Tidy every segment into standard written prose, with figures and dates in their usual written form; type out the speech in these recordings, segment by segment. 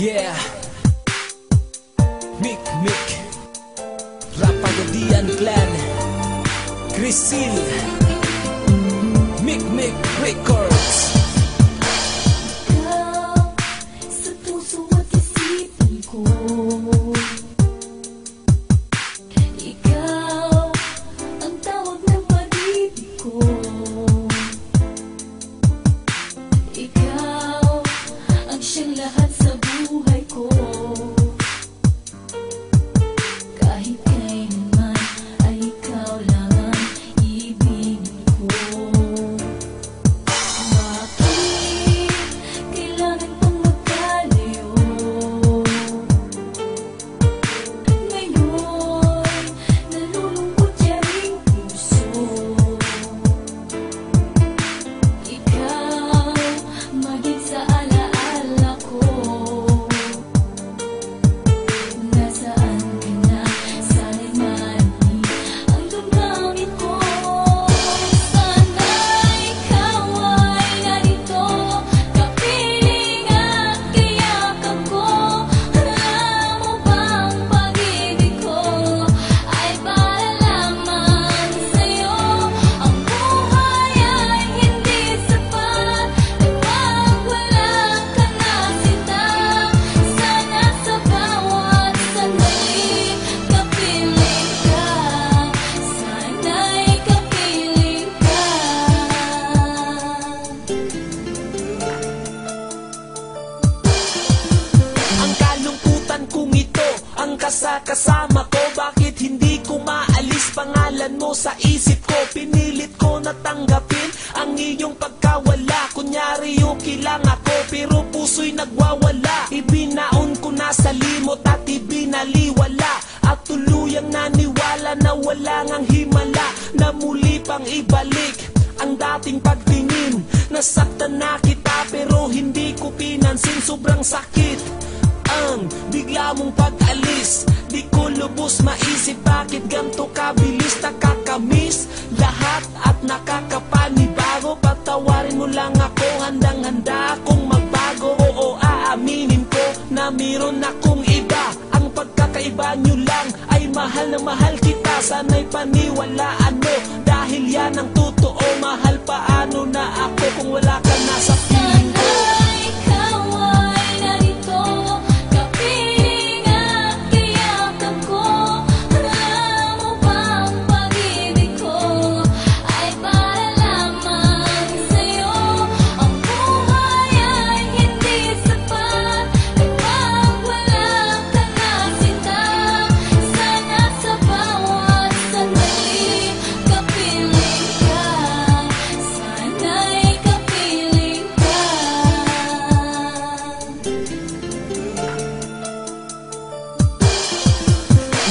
Yeah, Mick Rapagodian Clan, Crisil, Mick Records. Ikaw, sa puso at isipan ko. Ikaw, ang tawag ng pag-ibig ko. Ikaw, ang siyang lahat sa buhay ko. Kahit kailanman ay ikaw lang ang ibigin ko. Bakit kailangan pang magkalayo? Ngayon, nalulungkot yaring puso. Ikaw, maging sa alaala ko. Nasaan ka na? Sana'y malamig ang damdamin ko. Sana'y ikaw ay narito, kapiling at kayakan ko. Alam mo bang pag-ibig ko ay para lamang sa'yo? Ang buhay ay hindi sapat kapag wala ka na, sinta. Sana sa bawat sandali kapiling ka. Sana'y kapiling ka. Ang kalungkutan kong ito, ang kasama ko. Bakit hindi ko maalis pangalan mo sa isip ko? Pinilit ko na tanggapin ang iyong pagkawala. Kunyari okay lang ako, pero puso'y nagwawala. Ibinaon ko na sa limot at ibinaliwala, at tuluyang naniwala na wala ngang himala, na muli pang ibalik ang dating pagtingin. Nasaktan na kita pero hindi ko pinansin. Sobrang sakit ang bigla mong pag-alis. Di ko lubos maisip bakit ganto kabilis. Nakakamiss lahat at nakakapanibago. Patawarin mo lang ako, handang-handa akong magbago. Oo, aaminin ko na meron akong iba. Ang pagkakaiba nyo lang ay mahal na mahal kita. Sana'y paniwalaan mo, dahil yan ang totoo. Mahal paano na ako kung wala ka na sa piling ko? Sana'y ikaw ay narito, kapiling at kayakan ko. Alam mo bang pag-ibig ko ay para lamang sa'yo? Ang buhay ay hindi sapat kapag wala ka na, sinta. Sana sa bawat sandali kapiling ka. Sana'y kapiling ka.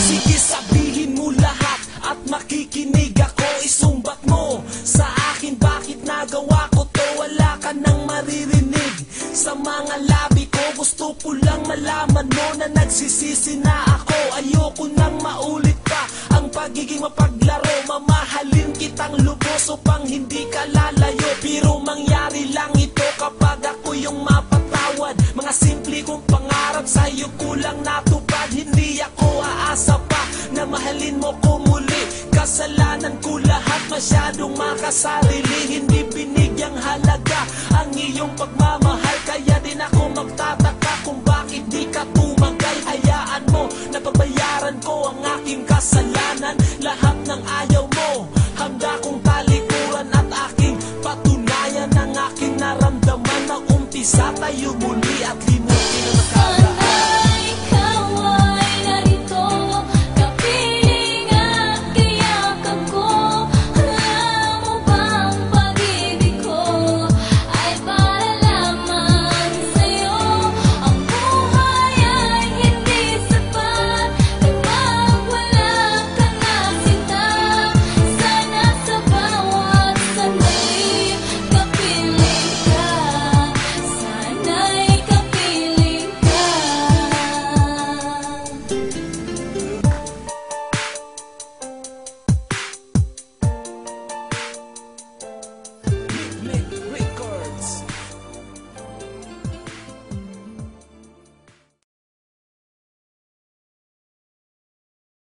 Sige, sabihin mo lahat at makikinig ako. Isumbat mo sa akin bakit nagawa ko to. Wala ka nang maririnig sa mga labi ko. Gusto ko lang malaman mo na nagsisisi na ako. Ayoko nang maulit pa ang pagiging mapaglaro. Mamahalin kitang lubos upang hindi ka lalayo. Pero mangyari lang ito kapag ako yung mapatawad. Mga simple kong pangarap sa'yo kulang natupad. Hindi ako aasa pa na mahalin mo ko muli. Kasalanan ko lahat, masyadong makasarili. Hindi binigyang halaga ang iyong pagmamahal. Kaya din ako magtataka kung bakit di ka tumagal. Hayaan mo na pabayaran ko ang aking kasalanan. Lahat ng ayaw mo, handa kong talikuran at aking patunayan ang aking naramdaman. Na umpisa tayo muli at